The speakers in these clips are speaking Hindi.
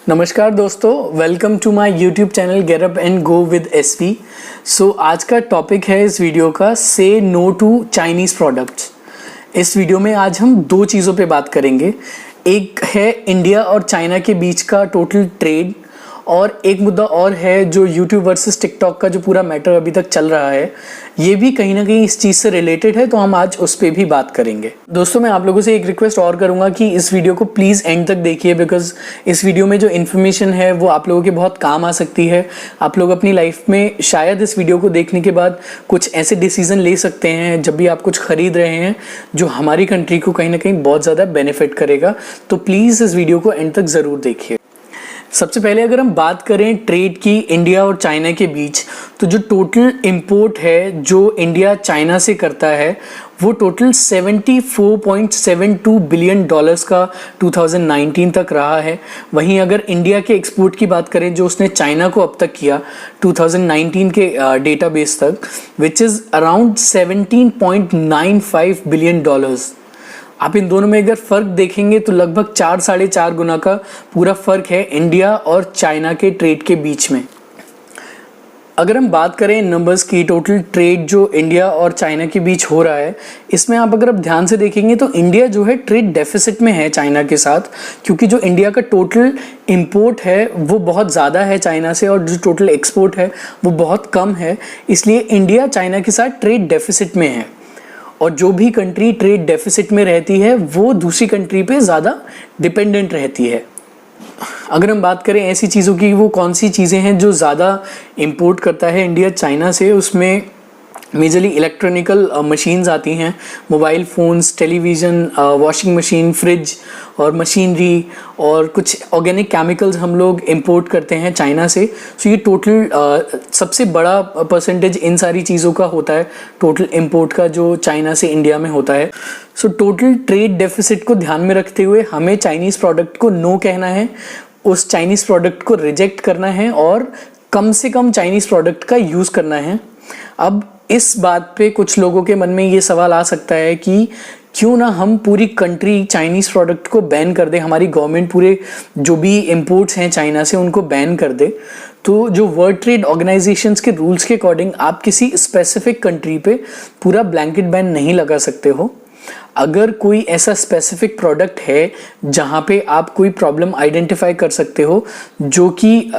नमस्कार दोस्तों, welcome to my YouTube channel get up and go with SV. So आज का टॉपिक है इस वीडियो का say no to Chinese products. इस वीडियो में आज हम दो चीज़ों पे बात करेंगे। एक है इंडिया और चाइना के बीच का टोटल ट्रेड, और एक मुद्दा और है जो यूट्यूब वर्सेस टिकटॉक का जो पूरा मैटर अभी तक चल रहा है, ये भी कहीं ना कहीं इस चीज़ से रिलेटेड है, तो हम आज उस पर भी बात करेंगे। दोस्तों, मैं आप लोगों से एक रिक्वेस्ट और करूंगा कि इस वीडियो को प्लीज़ एंड तक देखिए, बिकॉज इस वीडियो में जो इन्फॉर्मेशन है वो आप लोगों के बहुत काम आ सकती है। आप लोग अपनी लाइफ में शायद इस वीडियो को देखने के बाद कुछ ऐसे डिसीजन ले सकते हैं जब भी आप कुछ खरीद रहे हैं जो हमारी कंट्री को कहीं ना कहीं बहुत ज़्यादा बेनिफिट करेगा। तो प्लीज़ इस वीडियो को एंड तक ज़रूर देखिए। सबसे पहले अगर हम बात करें ट्रेड की इंडिया और चाइना के बीच, तो जो टोटल इंपोर्ट है जो इंडिया चाइना से करता है वो टोटल 74.72 बिलियन डॉलर्स का 2019 तक रहा है। वहीं अगर इंडिया के एक्सपोर्ट की बात करें जो उसने चाइना को अब तक किया 2019 के डेटाबेस तक, which is around 17.95 billion dollars. आप इन दोनों में अगर फ़र्क देखेंगे तो लगभग 4-4.5 गुना का पूरा फ़र्क है इंडिया और चाइना के ट्रेड के बीच में। अगर हम बात करें नंबर्स की, टोटल ट्रेड जो इंडिया और चाइना के बीच हो रहा है, इसमें आप अगर ध्यान से देखेंगे तो इंडिया जो है ट्रेड डेफिसिट में है चाइना के साथ, क्योंकि जो इंडिया का टोटल इंपोर्ट है वो बहुत ज़्यादा है चाइना से और जो टोटल एक्सपोर्ट है वो बहुत कम है। इसलिए इंडिया चाइना के साथ ट्रेड डेफिसिट में है, और जो भी कंट्री ट्रेड डेफिसिट में रहती है वो दूसरी कंट्री पे ज़्यादा डिपेंडेंट रहती है। अगर हम बात करें ऐसी चीज़ों की, वो कौन सी चीज़ें हैं जो ज़्यादा इंपोर्ट करता है इंडिया चाइना से, उसमें मेजरली इलेक्ट्रॉनिकल मशीन्स आती हैं, mobile phones, television, washing machine, fridge और मशीनरी, और कुछ ऑर्गेनिक केमिकल्स हम लोग इंपोर्ट करते हैं चाइना से। सो ये टोटल सबसे बड़ा परसेंटेज इन सारी चीज़ों का होता है, टोटल इंपोर्ट का जो चाइना से इंडिया में होता है। सो टोटल ट्रेड डेफिसिट को ध्यान में रखते हुए हमें चाइनीज़ प्रोडक्ट को नो कहना है, उस चाइनीज़ प्रोडक्ट को रिजेक्ट करना है और कम से कम चाइनीज़ प्रोडक्ट का यूज़ करना है। अब इस बात पे कुछ लोगों के मन में ये सवाल आ सकता है कि क्यों ना हम पूरी कंट्री चाइनीज़ प्रोडक्ट को बैन कर दे, हमारी गवर्नमेंट पूरे जो भी इंपोर्ट्स हैं चाइना से उनको बैन कर दे। तो जो वर्ल्ड ट्रेड ऑर्गेनाइजेशंस के रूल्स के अकॉर्डिंग आप किसी स्पेसिफिक कंट्री पे पूरा ब्लैंकेट बैन नहीं लगा सकते हो। अगर कोई ऐसा स्पेसिफिक प्रोडक्ट है जहाँ पे आप कोई प्रॉब्लम आइडेंटिफाई कर सकते हो, जो कि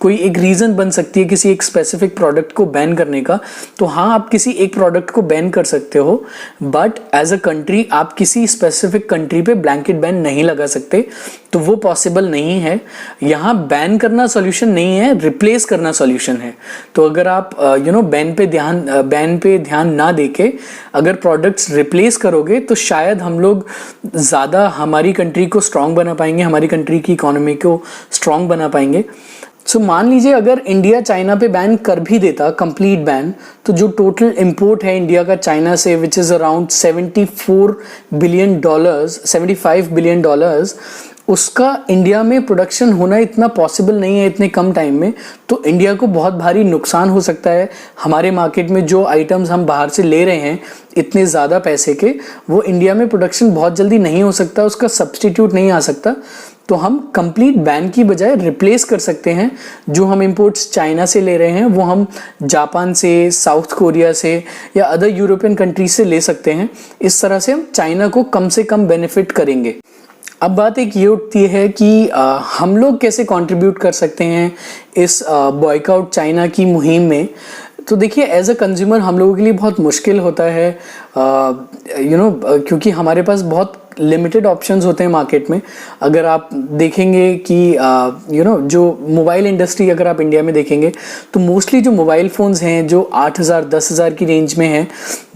कोई एक रीज़न बन सकती है किसी एक स्पेसिफिक प्रोडक्ट को बैन करने का, तो हाँ आप किसी एक प्रोडक्ट को बैन कर सकते हो, बट एज अ कंट्री आप किसी स्पेसिफिक कंट्री पे ब्लैंकेट बैन नहीं लगा सकते। तो वो पॉसिबल नहीं है। यहाँ बैन करना सॉल्यूशन नहीं है, रिप्लेस करना सॉल्यूशन है। तो अगर आप बैन पे ध्यान ना देके अगर प्रोडक्ट्स रिप्लेस करोगे तो शायद हम लोग ज़्यादा हमारी कंट्री को स्ट्रॉन्ग बना पाएंगे, हमारी कंट्री की इकोनॉमी को स्ट्रॉन्ग बना पाएंगे। सो मान लीजिए अगर इंडिया चाइना पे बैन कर भी देता, कंप्लीट बैन, तो जो टोटल इंपोर्ट है इंडिया का चाइना से which is around 75 billion dollars, उसका इंडिया में प्रोडक्शन होना इतना पॉसिबल नहीं है इतने कम टाइम में। तो इंडिया को बहुत भारी नुकसान हो सकता है। हमारे मार्केट में जो आइटम्स हम बाहर से ले रहे हैं इतने ज़्यादा पैसे के, वो इंडिया में प्रोडक्शन बहुत जल्दी नहीं हो सकता, उसका सब्स्टिट्यूट नहीं आ सकता। तो हम कंप्लीट बैन की बजाय रिप्लेस कर सकते हैं। जो हम इंपोर्ट्स चाइना से ले रहे हैं वो हम जापान से, साउथ कोरिया से या अदर यूरोपियन कंट्रीज से ले सकते हैं। इस तरह से हम चाइना को कम से कम बेनिफिट करेंगे। अब बात एक ये उठती है कि हम लोग कैसे कंट्रीब्यूट कर सकते हैं इस बॉयकआउट चाइना की मुहिम में। तो देखिए, एज अ कंज्यूमर हम लोगों के लिए बहुत मुश्किल होता है, क्योंकि हमारे पास बहुत लिमिटेड ऑप्शंस होते हैं मार्केट में। अगर आप देखेंगे कि जो मोबाइल इंडस्ट्री अगर आप इंडिया में देखेंगे तो मोस्टली जो मोबाइल फ़ोन्स हैं जो 8,000-10,000 की रेंज में हैं,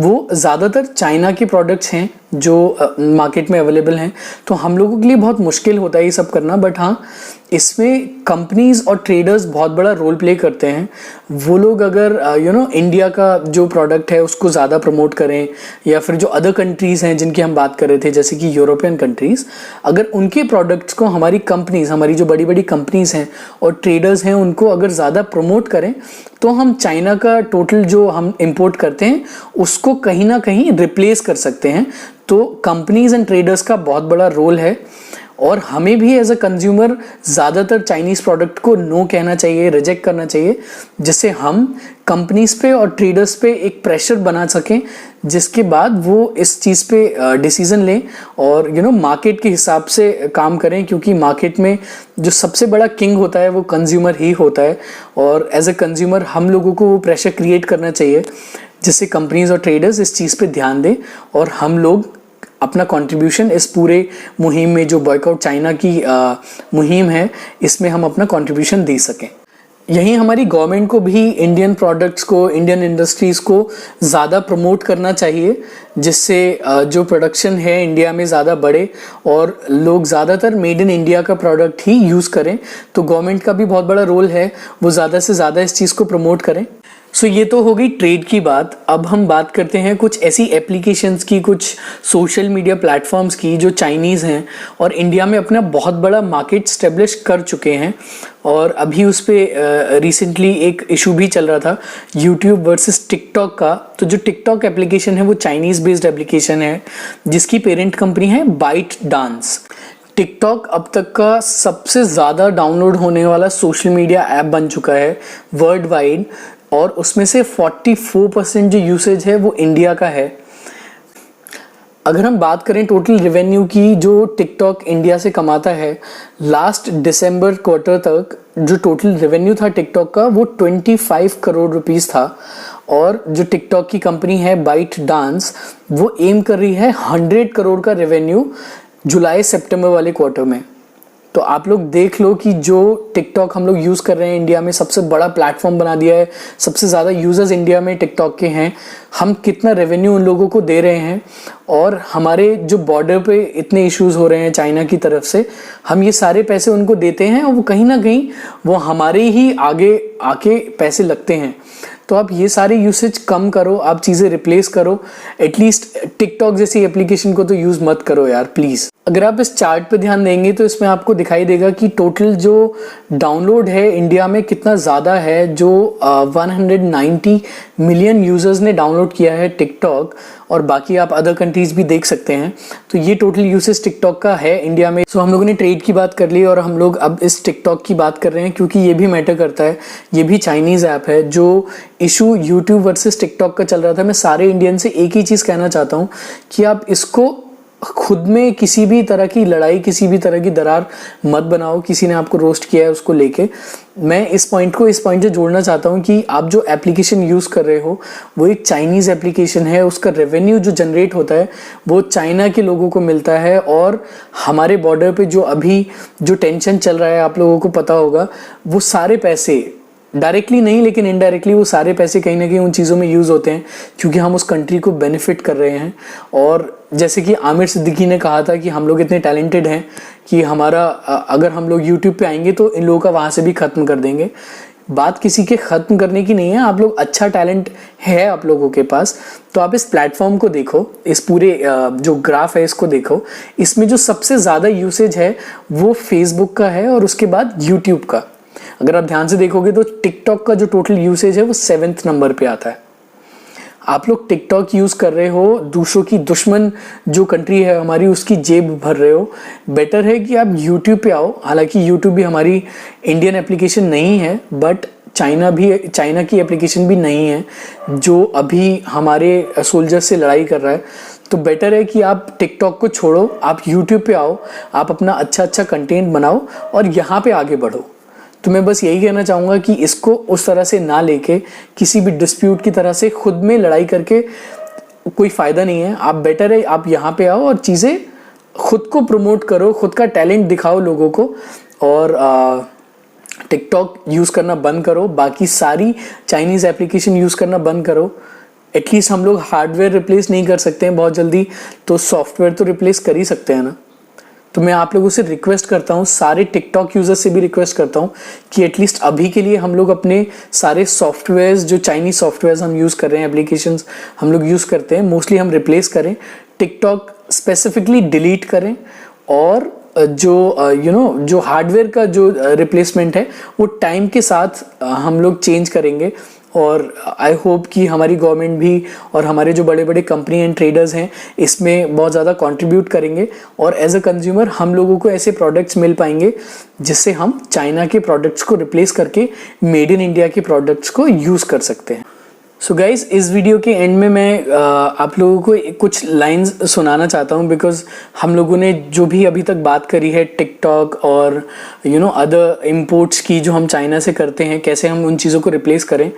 वो ज़्यादातर चाइना के प्रोडक्ट्स हैं जो मार्केट में अवेलेबल हैं। तो हम लोगों के लिए बहुत मुश्किल होता है ये सब करना, बट हाँ इसमें कंपनीज और ट्रेडर्स बहुत बड़ा रोल प्ले करते हैं। वो लोग अगर इंडिया का जो प्रोडक्ट है उसको ज़्यादा प्रमोट करें, या फिर जो अदर कंट्रीज़ हैं जिनकी हम बात कर रहे थे जैसे कि यूरोपियन कंट्रीज़, अगर उनके प्रोडक्ट्स को हमारी कंपनीज़, हमारी जो बड़ी बड़ी कंपनीज़ हैं और ट्रेडर्स हैं, उनको अगर ज़्यादा प्रमोट करें तो हम चाइना का टोटल जो हम इंपोर्ट करते हैं उसको कहीं ना कहीं रिप्लेस कर सकते हैं। तो कंपनीज एंड ट्रेडर्स का बहुत बड़ा रोल है। और हमें भी एज अ कंज्यूमर ज़्यादातर चाइनीज़ प्रोडक्ट को नो कहना चाहिए, रिजेक्ट करना चाहिए, जिससे हम कंपनीज पे और ट्रेडर्स पे एक प्रेशर बना सकें, जिसके बाद वो इस चीज़ पे डिसीजन लें और मार्केट के हिसाब से काम करें, क्योंकि मार्केट में जो सबसे बड़ा किंग होता है वो कंज्यूमर ही होता है। और एज अ कंज्यूमर हम लोगों को वो प्रेशर क्रिएट करना चाहिए जिससे कंपनीज और ट्रेडर्स इस चीज़ पे ध्यान दें और हम लोग अपना कंट्रीब्यूशन इस पूरे मुहिम में, जो बॉयकॉट चाइना की मुहिम है, इसमें हम अपना कंट्रीब्यूशन दे सकें। यहीं हमारी गवर्नमेंट को भी इंडियन प्रोडक्ट्स को, इंडियन इंडस्ट्रीज़ को ज़्यादा प्रमोट करना चाहिए, जिससे जो प्रोडक्शन है इंडिया में ज़्यादा बढ़े और लोग ज़्यादातर मेड इन इंडिया का प्रोडक्ट ही यूज़ करें। तो गवर्नमेंट का भी बहुत बड़ा रोल है, वो ज़्यादा से ज़्यादा इस चीज़ को प्रमोट करें। सो ये तो हो गई ट्रेड की बात। अब हम बात करते हैं कुछ ऐसी एप्लीकेशंस की, कुछ सोशल मीडिया प्लेटफॉर्म्स की जो चाइनीज़ हैं और इंडिया में अपना बहुत बड़ा मार्केट स्टेब्लिश कर चुके हैं। और अभी उस पर रिसेंटली एक इशू भी चल रहा था यूट्यूब वर्सेस टिकटॉक का। तो जो टिकटॉक एप्लीकेशन है वो चाइनीज़ बेस्ड एप्लीकेशन है, जिसकी पेरेंट कंपनी है बाइट डांस। टिकटॉक अब तक का सबसे ज़्यादा डाउनलोड होने वाला सोशल मीडिया ऐप बन चुका है वर्ल्ड वाइड, और उसमें से 44% जो यूसेज है वो इंडिया का है। अगर हम बात करें टोटल रेवेन्यू की जो टिकटॉक इंडिया से कमाता है, लास्ट दिसंबर क्वार्टर तक जो टोटल रेवेन्यू था टिकटॉक का वो 25 करोड़ रुपीस था। और जो टिकटॉक की कंपनी है बाइट डांस, वो एम कर रही है 100 करोड़ का रेवेन्यू जुलाई सितंबर वाले क्वार्टर में। तो आप लोग देख लो कि जो टिकटॉक हम लोग यूज़ कर रहे हैं, इंडिया में सबसे बड़ा प्लेटफॉर्म बना दिया है, सबसे ज़्यादा यूज़र्स इंडिया में टिकटॉक के हैं, हम कितना रेवेन्यू उन लोगों को दे रहे हैं। और हमारे जो बॉर्डर पे इतने इश्यूज़ हो रहे हैं चाइना की तरफ से, हम ये सारे पैसे उनको देते हैं और वो कहीं ना कहीं वो हमारे ही आगे आके पैसे लगते हैं। तो आप ये सारे यूसेज कम करो, आप चीज़ें रिप्लेस करो, एटलीस्ट टिकटॉक जैसी एप्लीकेशन को तो यूज़ मत करो यार प्लीज़। अगर आप इस चार्ट पे ध्यान देंगे तो इसमें आपको दिखाई देगा कि टोटल जो डाउनलोड है इंडिया में कितना ज़्यादा है, जो 190 मिलियन यूज़र्स ने डाउनलोड किया है टिकटॉक, और बाकी आप अदर कंट्रीज़ भी देख सकते हैं। तो ये टोटल यूसेज टिकटॉक का है इंडिया में। सो हम लोगों ने ट्रेड की बात कर ली और हम लोग अब इस टिकटॉक की बात कर रहे हैं, क्योंकि ये भी मैटर करता है। ये भी चाइनीज़ ऐप है। जो इशू यूट्यूब वर्सेस टिकटॉक का चल रहा था, मैं सारे इंडियन से एक ही चीज़ कहना चाहता हूँ कि आप इसको खुद में किसी भी तरह की लड़ाई, किसी भी तरह की दरार मत बनाओ। किसी ने आपको रोस्ट किया है उसको लेके, मैं इस पॉइंट से जोड़ना चाहता हूँ कि आप जो एप्लीकेशन यूज़ कर रहे हो वो एक चाइनीज़ एप्लीकेशन है। उसका रेवेन्यू जो जनरेट होता है वो चाइना के लोगों को मिलता है। और हमारे बॉर्डर पे जो अभी जो टेंशन चल रहा है, आप लोगों को पता होगा, वो सारे पैसे डायरेक्टली नहीं लेकिन इनडायरेक्टली वो सारे पैसे कहीं ना कहीं उन चीज़ों में यूज़ होते हैं, क्योंकि हम उस कंट्री को बेनिफिट कर रहे हैं। और जैसे कि आमिर सिद्दीकी ने कहा था कि हम लोग इतने टैलेंटेड हैं कि हमारा अगर हम लोग यूट्यूब पे आएंगे तो इन लोगों का वहाँ से भी ख़त्म कर देंगे। बात किसी के ख़त्म करने की नहीं है। आप लोग, अच्छा टैलेंट है आप लोगों के पास, तो आप इस प्लेटफॉर्म को देखो, इस पूरे जो ग्राफ है इसको देखो। इसमें जो सबसे ज़्यादा यूसेज है वो फेसबुक का है और उसके बाद यूट्यूब का। अगर आप ध्यान से देखोगे तो टिकटॉक का जो टोटल यूसेज है वो 7th नंबर पे आता है। आप लोग टिकटॉक यूज़ कर रहे हो, दूसरों की दुश्मन जो कंट्री है हमारी उसकी जेब भर रहे हो। बेटर है कि आप यूट्यूब पे आओ। हालांकि यूट्यूब भी हमारी इंडियन एप्लीकेशन नहीं है, बट चाइना की एप्लीकेशन भी नहीं है जो अभी हमारे सोल्जर्स से लड़ाई कर रहा है। तो बेटर है कि आप टिकटॉक को छोड़ो, आप यूट्यूब पे आओ, आप अपना अच्छा कंटेंट बनाओ और यहाँ पे आगे बढ़ो। तो मैं बस यही कहना चाहूँगा कि इसको उस तरह से ना लेके किसी भी डिस्प्यूट की तरह से खुद में लड़ाई करके कोई फ़ायदा नहीं है। आप बेटर है आप यहाँ पे आओ और चीज़ें खुद को प्रमोट करो, खुद का टैलेंट दिखाओ लोगों को, और टिकटॉक यूज़ करना बंद करो। बाकी सारी चाइनीज़ एप्लीकेशन यूज़ करना बंद करो। एटलीस्ट हम लोग हार्डवेयर रिप्लेस नहीं कर सकते हैं बहुत जल्दी, तो सॉफ्टवेयर तो रिप्लेस कर ही सकते हैं ना। तो मैं आप लोगों से रिक्वेस्ट करता हूँ, सारे टिकटॉक यूज़र्स से भी रिक्वेस्ट करता हूँ कि एटलीस्ट अभी के लिए हम लोग अपने सारे सॉफ्टवेयर्स, जो चाइनीज़ सॉफ्टवेयर्स हम यूज़ कर रहे हैं, एप्लीकेशंस हम लोग यूज़ करते हैं, मोस्टली हम रिप्लेस करें। टिकटॉक स्पेसिफिकली डिलीट करें और जो हार्डवेयर का जो रिप्लेसमेंट है वो टाइम के साथ हम लोग चेंज करेंगे और आई होप कि हमारी गवर्नमेंट भी और हमारे जो बड़े बड़े कंपनी एंड ट्रेडर्स हैं इसमें बहुत ज़्यादा कंट्रीब्यूट करेंगे और एज अ कंज्यूमर हम लोगों को ऐसे प्रोडक्ट्स मिल पाएंगे जिससे हम चाइना के प्रोडक्ट्स को रिप्लेस करके मेड इन इंडिया के प्रोडक्ट्स को यूज़ कर सकते हैं। सो गाइज, इस वीडियो के एंड में मैं आप लोगों को कुछ लाइंस सुनाना चाहता हूँ बिकॉज हम लोगों ने जो भी अभी तक बात करी है टिकटॉक और अदर इम्पोर्ट्स की जो हम चाइना से करते हैं, कैसे हम उन चीज़ों को रिप्लेस करें,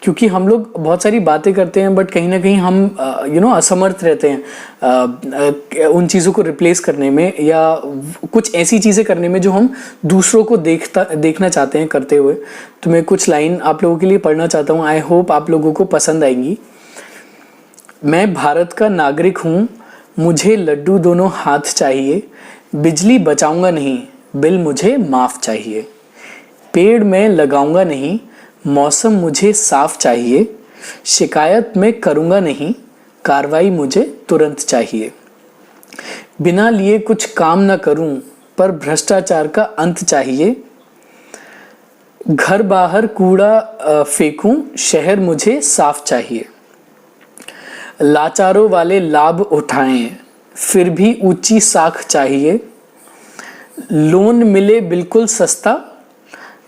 क्योंकि हम लोग बहुत सारी बातें करते हैं बट कहीं ना कहीं हम असमर्थ रहते हैं उन चीज़ों को रिप्लेस करने में या कुछ ऐसी चीज़ें करने में जो हम दूसरों को देखना चाहते हैं करते हुए। तो मैं कुछ लाइन आप लोगों के लिए पढ़ना चाहता हूँ, आई होप आप लोगों को पसंद आएंगी। मैं भारत का नागरिक हूँ, मुझे लड्डू दोनों हाथ चाहिए, बिजली बचाऊंगा नहीं, बिल मुझे माफ़ चाहिए, पेड़ मैं लगाऊंगा नहीं, मौसम मुझे साफ चाहिए, शिकायत मैं करूँगा नहीं, कार्रवाई मुझे तुरंत चाहिए, बिना लिए कुछ काम ना करूँ पर भ्रष्टाचार का अंत चाहिए, घर बाहर कूड़ा फेंकूं, शहर मुझे साफ चाहिए, लाचारों वाले लाभ उठाएं फिर भी ऊंची साख चाहिए, लोन मिले बिल्कुल सस्ता,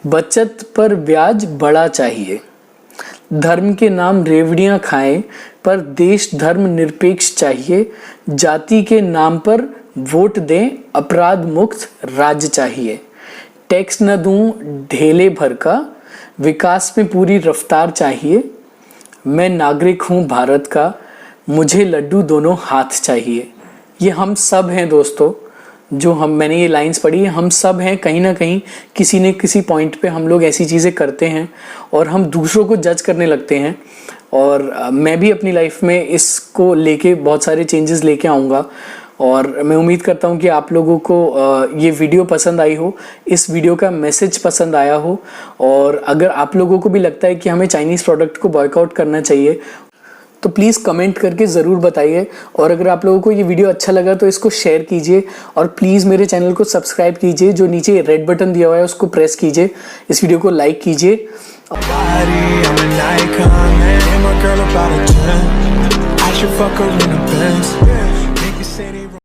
बचत पर ब्याज बड़ा चाहिए, धर्म के नाम रेवड़ियां खाएं पर देश धर्म निरपेक्ष चाहिए, जाति के नाम पर वोट दें, अपराध मुक्त राज्य चाहिए, टैक्स न दूं ढेले भर का, विकास में पूरी रफ्तार चाहिए, मैं नागरिक हूं भारत का, मुझे लड्डू दोनों हाथ चाहिए। ये हम सब हैं दोस्तों, जो मैंने ये लाइंस पढ़ी है, हम सब हैं कहीं ना कहीं किसी न किसी पॉइंट पे हम लोग ऐसी चीज़ें करते हैं और हम दूसरों को जज करने लगते हैं। और मैं भी अपनी लाइफ में इसको लेके बहुत सारे चेंजेस लेके आऊँगा और मैं उम्मीद करता हूँ कि आप लोगों को ये वीडियो पसंद आई हो, इस वीडियो का मैसेज पसंद आया हो। और अगर आप लोगों को भी लगता है कि हमें चाइनीज़ प्रोडक्ट को बॉयकआउट करना चाहिए तो प्लीज़ कमेंट करके ज़रूर बताइए। और अगर आप लोगों को ये वीडियो अच्छा लगा तो इसको शेयर कीजिए और प्लीज़ मेरे चैनल को सब्सक्राइब कीजिए, जो नीचे रेड बटन दिया हुआ है उसको प्रेस कीजिए, इस वीडियो को लाइक कीजिए।